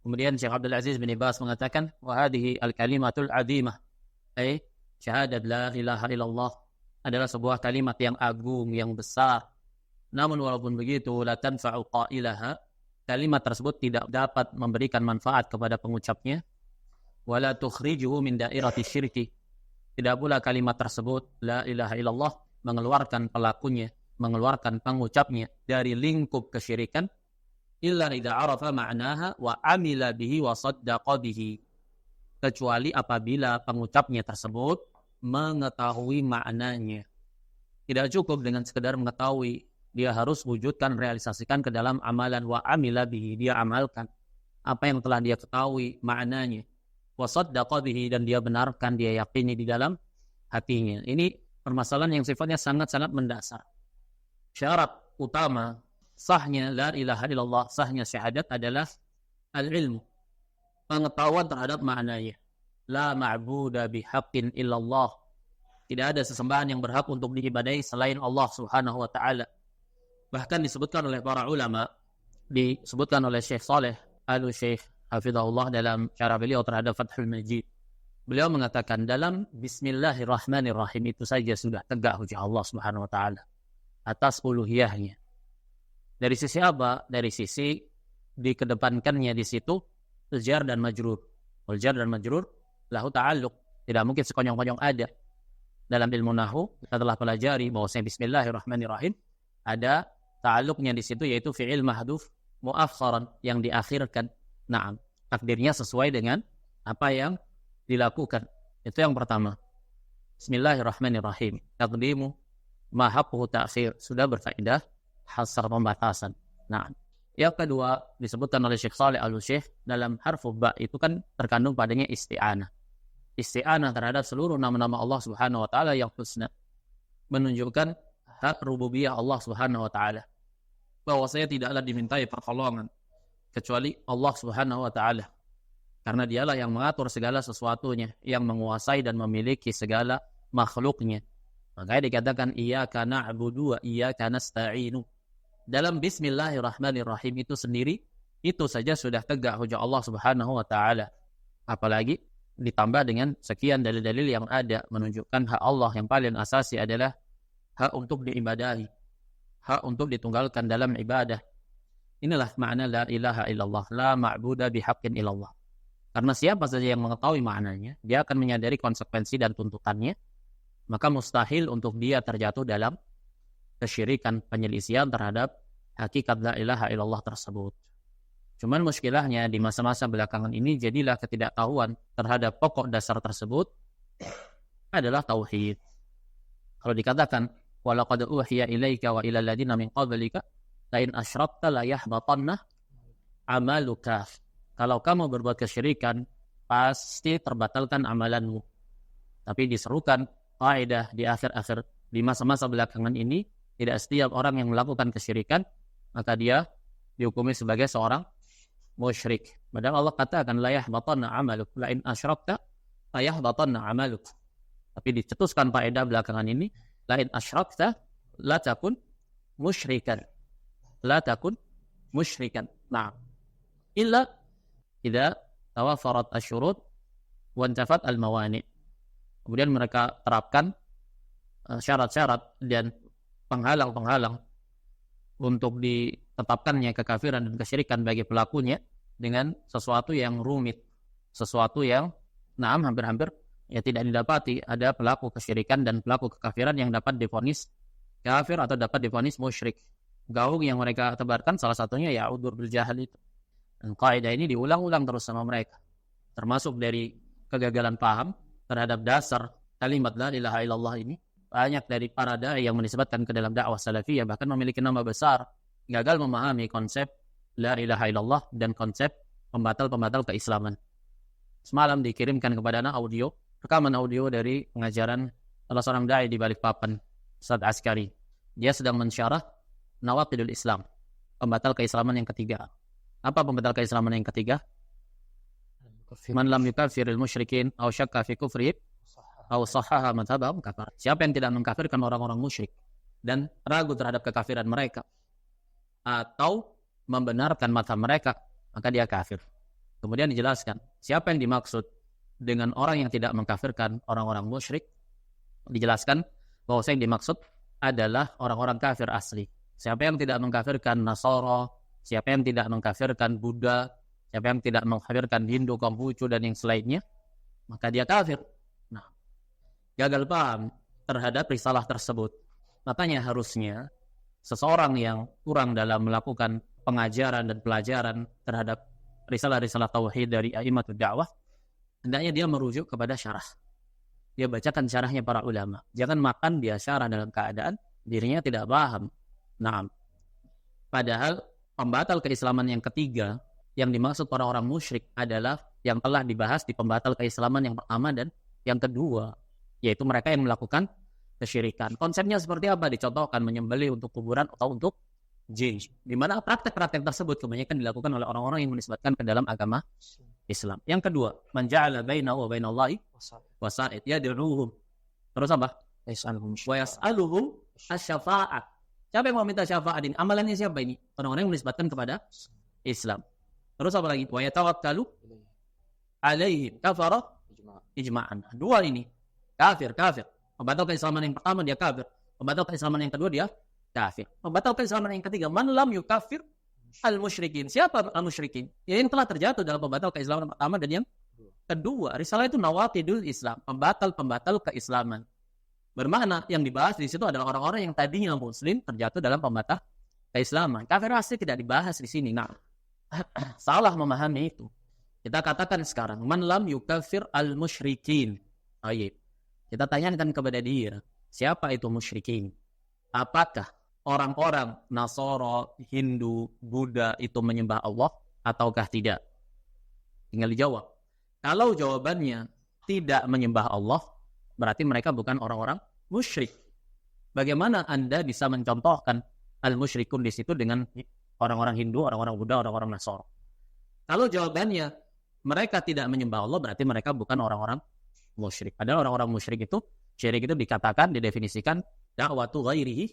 Kemudian Syekh Abdul Aziz bin Baz mengatakan, wa hadhihi al-kalimatul azimah, ay syahadat la ilaha illallah adalah sebuah kalimat yang agung, yang besar. Namun walaupun begitu, la tanfa'u qailaha, kalimat tersebut tidak dapat memberikan manfaat kepada pengucapnya, wala tukhrijuhu min dairati syirki. Tidak pula kalimat tersebut la ilaha illallah mengeluarkan pelakunya, mengeluarkan pengucapnya dari lingkup kesyirikan, illa idza arafa ma'naha wa amila bihi wa saddaqa bihi, kecuali apabila pengucapnya tersebut mengetahui maknanya. Tidak cukup dengan sekedar mengetahui, dia harus wujudkan, realisasikan ke dalam amalan. Wa amila bihi, dia amalkan apa yang telah dia ketahui maknanya. Wa saddaqa bihi, dan dia benarkan, dia yakini di dalam hatinya. Ini permasalahan yang sifatnya sangat-sangat mendasar. Syarat utama sahnya la ilaha illallah, sahnya syahadat adalah al-ilmu, pengetahuan terhadap maknanya. La ma'buda bihaqqin illallah, tidak ada sesembahan yang berhak untuk diibadahi selain Allah Subhanahu wa taala. Bahkan disebutkan oleh para ulama, disebutkan oleh Syekh Saleh Al-Syekh hafizahullah dalam syarah beliau terhadap Fathul Majid. Beliau mengatakan dalam Bismillahirrahmanirrahim itu saja sudah tegak hujah Allah Subhanahu wa taala atas uluhiyahnya. Dari sisi apa? Dari sisi dikedepankannya di situ jar dan majrur. Wal jar dan majrur lahu ta'alluq, tidak mungkin sekonyong-konyong ada. Dalam ilmu nahwu kita telah pelajari bahwasanya Bismillahirrahmanirrahim ada ta'alluqnya di situ, yaitu fi'il mahdhuf mu'akhkharan, yang diakhirkan. Naam, takdirnya sesuai dengan apa yang dilakukan. Itu yang pertama. Bismillahirrahmanirrahim. Taqdimu ma haqquhu ta'khir, sudah berfaedah hasar pembatasan. Nah, yang kedua disebutkan oleh Syekh Saleh Al-Syekh dalam harfu ba itu kan terkandung padanya isti'anah. Isti'anah terhadap seluruh nama-nama Allah Subhanahu wa taala yang husna, menunjukkan hak rububiyah Allah Subhanahu wa taala, bahwa saya tidaklah dimintai pertolongan kecuali Allah Subhanahu wa taala, karena dialah yang mengatur segala sesuatunya, yang menguasai dan memiliki segala makhluknya. Makanya dikatakan iyyaka na'budu wa iyyaka nasta'inu. Dalam Bismillahirrahmanirrahim itu sendiri, itu saja sudah tegak hujah Allah Subhanahu wa taala. Apalagi ditambah dengan sekian dalil-dalil yang ada menunjukkan hak Allah yang paling asasi adalah hak untuk diibadahi, hak untuk ditunggalkan dalam ibadah. Inilah makna la ilaha illallah, la ma'buda bihaqqin illallah. Karena siapa saja yang mengetahui maknanya, dia akan menyadari konsekuensi dan tuntutannya, maka mustahil untuk dia terjatuh dalam kesyirikan, penyelisihan terhadap hakikat la ilaha illallah tersebut. Cuman muskilahnya di masa-masa belakangan ini jadilah ketidaktahuan terhadap pokok dasar tersebut adalah tauhid. Kalau dikatakan walaqad uhiya ilaika wa ilal ladzina min qablika la in asyrakta la yahbatanna amaluka. Kalau kamu berbuat kesyirikan pasti terbatalkan amalanmu. Tapi diserukan kaidah di akhir-akhir di masa-masa belakangan ini, tidak setiap orang yang melakukan kesyirikan maka dia dihukumi sebagai seorang musyrik. Padahal Allah katakan la yahbatanna amaluk, la in asyrakta la yahbatanna amaluk. Tapi dicetuskan faedah belakangan ini, la in asyrakta la takun musyrikan. La takun musyrikan. Nah, illa idza tawafarat asyurut wa intafat al-mawani. Kemudian mereka terapkan syarat-syarat dan penghalang-penghalang untuk ditetapkannya kekafiran dan kesyirikan bagi pelakunya dengan sesuatu yang rumit, sesuatu yang hampir-hampir ya tidak didapati ada pelaku kesyirikan dan pelaku kekafiran yang dapat divonis kafir atau dapat divonis musyrik. Gaung yang mereka tebarkan salah satunya ya udzur bil jahal itu. Dan kaidah ini diulang-ulang terus sama mereka. Termasuk dari kegagalan paham terhadap dasar kalimat la ilaha illallah ini. Banyak dari para dai yang menisbatkan ke dalam dakwah salafiyah bahkan memiliki nama besar, gagal memahami konsep la ilaha illallah dan konsep pembatal-pembatal keislaman. Semalam dikirimkan kepada anak rekaman audio dari pengajaran salah seorang dai di Balikpapan, Ustaz Askari. Dia sedang mensyarah nawaqidul Islam, pembatal keislaman yang ketiga. Apa pembatal keislaman yang ketiga? Man lam yukafiril musyrikin aw syakka fi kufrihim aw sahaha madhabahum kafar. Siapa yang tidak mengkafirkan orang-orang musyrik dan ragu terhadap kekafiran mereka atau membenarkan mazhab mereka, maka dia kafir. Kemudian dijelaskan, siapa yang dimaksud dengan orang yang tidak mengkafirkan orang-orang musyrik? Dijelaskan bahwa yang dimaksud adalah orang-orang kafir asli. Siapa yang tidak mengkafirkan Nasara, siapa yang tidak mengkafirkan Buddha, siapa yang tidak mengkafirkan Hindu, Konghucu, dan yang selainnya, maka dia kafir. Nah, gagal paham terhadap risalah tersebut. Makanya harusnya seseorang yang kurang dalam melakukan pengajaran dan pelajaran terhadap risalah-risalah tauhid dari a'immatud da'wah, hendaknya dia merujuk kepada syarah. Dia bacakan syarahnya para ulama. Jangan makan dia syarah dalam keadaan dirinya tidak paham. Nah, padahal pembatal keislaman yang ketiga yang dimaksud orang-orang musyrik adalah yang telah dibahas di pembatal keislaman yang pertama dan yang kedua, yaitu mereka yang melakukan kesyirikan. Konsepnya seperti apa? Dicontohkan menyembelih untuk kuburan atau untuk jin. Di mana praktek-praktek tersebut kebanyakan dilakukan oleh orang-orang yang menisbatkan ke dalam agama Islam. Yang kedua, man ja'ala bainahu wa bainallahi wasa'id yad'uhum. Terus apa? Wa yas'aluhum asy-syafa'ah. Siapa yang mau minta syafaat ini? Amalannya siapa ini? Orang-orang yang menisbatkan kepada Islam. Terus apa lagi? Wa yatawakkalu alaihim kafara ijma'an. Dua ini kafir. Pembatal keislaman yang pertama dia kafir. Pembatal keislaman yang kedua dia kafir. Pembatal keislaman yang ketiga, man lam yukafir al-musyrikin. Siapa al-musyrikin? Ya, yang telah terjatuh dalam pembatal keislaman yang pertama dan yang kedua. Risalah itu nawaqidul Islam, pembatal keislaman. Bermakna yang dibahas di situ adalah orang-orang yang tadinya muslim terjatuh dalam pembatal keislaman. Kafir asli tidak dibahas di sini. Nah, salah memahami itu. Kita katakan sekarang, man lam yukafir al-musyrikin. Baik. Kita tanyakan kepada dia, siapa itu musyrikin? Apakah orang-orang Nasara, Hindu, Buddha itu menyembah Allah ataukah tidak? Tinggal dijawab. Kalau jawabannya tidak menyembah Allah, berarti mereka bukan orang-orang musyrik. Bagaimana Anda bisa mencontohkan al-musyrikun di situ dengan orang-orang Hindu, orang-orang Buddha, orang-orang Nasara? Kalau jawabannya mereka tidak menyembah Allah, berarti mereka bukan orang-orang musyrik. Padahal orang-orang musyrik itu, syirik itu dikatakan, didefinisikan da'watu ghairihi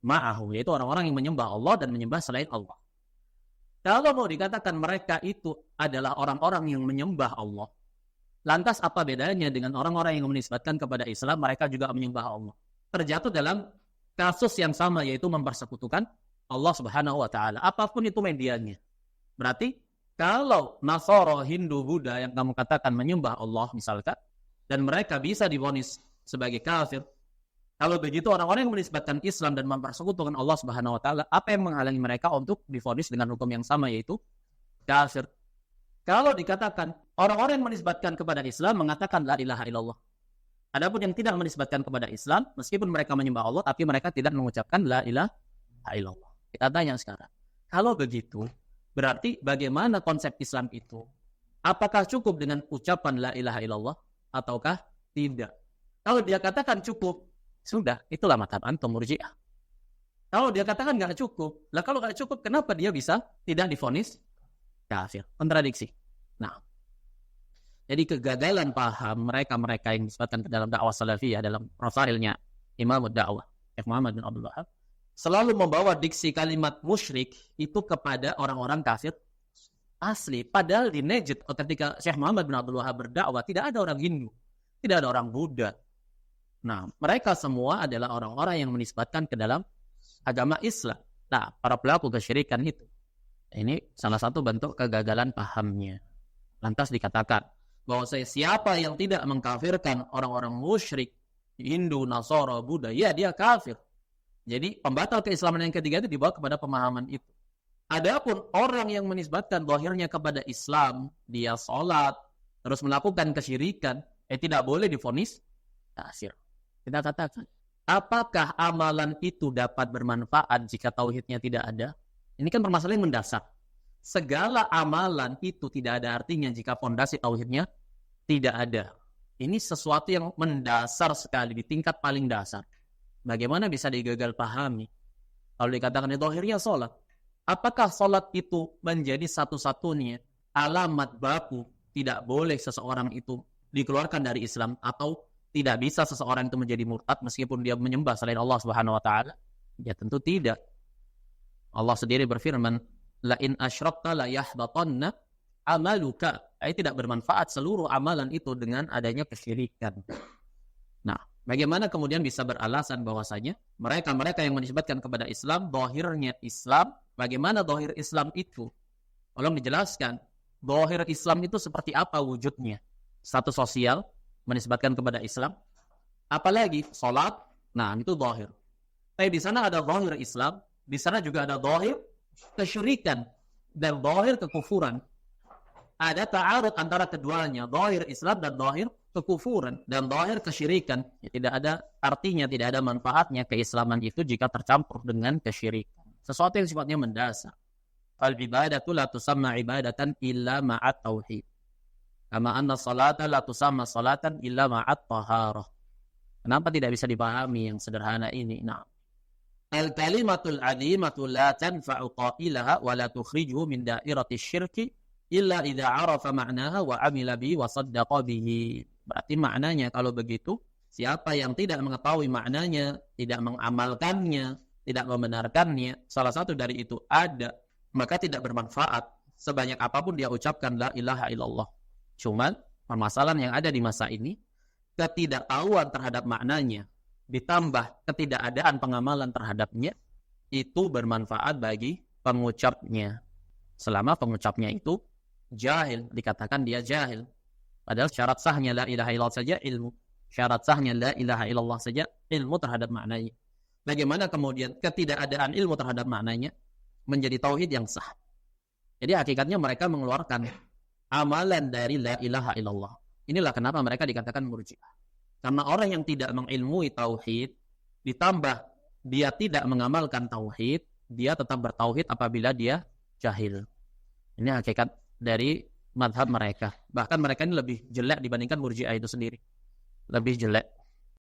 ma'ahu, yaitu orang-orang yang menyembah Allah dan menyembah selain Allah. Kalau mau dikatakan mereka itu adalah orang-orang yang menyembah Allah, lantas apa bedanya dengan orang-orang yang menisbatkan kepada Islam, mereka juga menyembah Allah? Terjatuh dalam kasus yang sama, yaitu mempersekutukan Allah Subhanahu wa taala, apapun itu medianya. Berarti kalau Nasara, Hindu, Buddha yang kamu katakan menyembah Allah misalkan, dan mereka bisa divonis sebagai kafir, kalau begitu orang-orang yang menisbatkan Islam dan mempersekutukan Allah Subhanahu wa taala, apa yang menghalangi mereka untuk divonis dengan hukum yang sama, yaitu kafir? Kalau dikatakan orang-orang yang menisbatkan kepada Islam mengatakan la ilaha illallah. Adapun yang tidak menisbatkan kepada Islam, meskipun mereka menyembah Allah, tapi mereka tidak mengucapkan la ilaha illallah. Kita tanya sekarang, kalau begitu, berarti bagaimana konsep Islam itu? Apakah cukup dengan ucapan la ilaha illallah ataukah tidak? Kalau dia katakan cukup, sudah, itulah mazhab antum Murji'ah. Kalau dia katakan nggak cukup, lah kalau nggak cukup, kenapa dia bisa tidak divonis kafir? Kontradiksi. Nah, jadi kegagalan paham mereka yang disebutkan dalam dakwah salafiyah, dalam rasailnya Imam Dakwah Syekh Muhammad bin Abdul Wahhab, selalu membawa diksi kalimat musyrik itu kepada orang-orang kafir asli. Padahal di Najd, ketika Syekh Muhammad bin Abdul Wahhab berdakwah, tidak ada orang Hindu, tidak ada orang Buddha. Nah, mereka semua adalah orang-orang yang menisbatkan ke dalam agama Islam. Nah, para pelaku kesyirikan itu. Ini salah satu bentuk kegagalan pahamnya. Lantas dikatakan bahwa siapa yang tidak mengkafirkan orang-orang musyrik, Hindu, Nasara, Buddha, ya dia kafir. Jadi pembatal keislaman yang ketiga itu dibawa kepada pemahaman itu. Adapun orang yang menisbatkan zahirnya kepada Islam, dia sholat, terus melakukan kesyirikan, tidak boleh divonis kafir. Kita katakan, apakah amalan itu dapat bermanfaat jika tauhidnya tidak ada? Ini kan permasalahan yang mendasar. Segala amalan itu tidak ada artinya jika fondasi tauhidnya tidak ada. Ini sesuatu yang mendasar sekali, di tingkat paling dasar. Bagaimana bisa digagal pahami? Kalau dikatakan itu akhirnya sholat, apakah sholat itu menjadi satu-satunya alamat baku tidak boleh seseorang itu dikeluarkan dari Islam, atau tidak bisa seseorang itu menjadi murtad meskipun dia menyembah selain Allah Subhanahu wa taala? Ya tentu tidak. Allah sendiri berfirman, la in asyrakta la yahbatanna amaluka, tidak bermanfaat seluruh amalan itu dengan adanya kesyirikan. Nah, bagaimana kemudian bisa beralasan bahwasanya mereka yang menisbatkan kepada Islam, zahirnya Islam, bagaimana zahir Islam itu? Tolong dijelaskan, zahir Islam itu seperti apa wujudnya? Status sosial menisbatkan kepada Islam, apalagi salat, nah itu zahir. Tapi di sana ada zahir Islam, di sana juga ada zahir kesyirikan dan zahir kekufuran. Ada ta'arud antara keduanya, zahir Islam dan zahir kekufuran dan zahir kesyirikan. Ya, tidak ada artinya, tidak ada manfaatnya keislaman itu jika tercampur dengan kesyirikan. Sesuatu yang sifatnya mendasar. Al-ibadatu la tusamma ibadatan illa ma'at tauhid. Kama anna salata la tusamma salatan illa ma'at taharah. Kenapa tidak bisa dipahami yang sederhana ini? Nah, al-kalimatul azimatu la tanfa'u qailaha wa la tukhrijuhu min dairati syirki illa idza arafa ma'naha wa amila bihi wa saddaqa bihi. Berarti maknanya kalau begitu, siapa yang tidak mengetahui maknanya, tidak mengamalkannya, tidak membenarkannya, salah satu dari itu ada, maka tidak bermanfaat sebanyak apapun dia ucapkan la ilaha illallah. Cuman permasalahan yang ada di masa ini, ketidaktahuan terhadap maknanya ditambah ketidakadaan pengamalan terhadapnya itu bermanfaat bagi pengucapnya. Selama pengucapnya itu jahil, dikatakan dia jahil. Padahal syarat sahnya la ilaha illallah saja ilmu. Syarat sahnya la ilaha illallah saja ilmu terhadap maknanya. Bagaimana kemudian ketidakadaan ilmu terhadap maknanya menjadi tauhid yang sah? Jadi hakikatnya mereka mengeluarkan amalan dari la ilaha illallah. Inilah kenapa mereka dikatakan murji'ah. Karena orang yang tidak mengilmui tauhid, ditambah dia tidak mengamalkan tauhid, dia tetap bertauhid apabila dia jahil. Ini hakikat dari madhab mereka. Bahkan mereka ini lebih jelek dibandingkan murji'ah itu sendiri. Lebih jelek.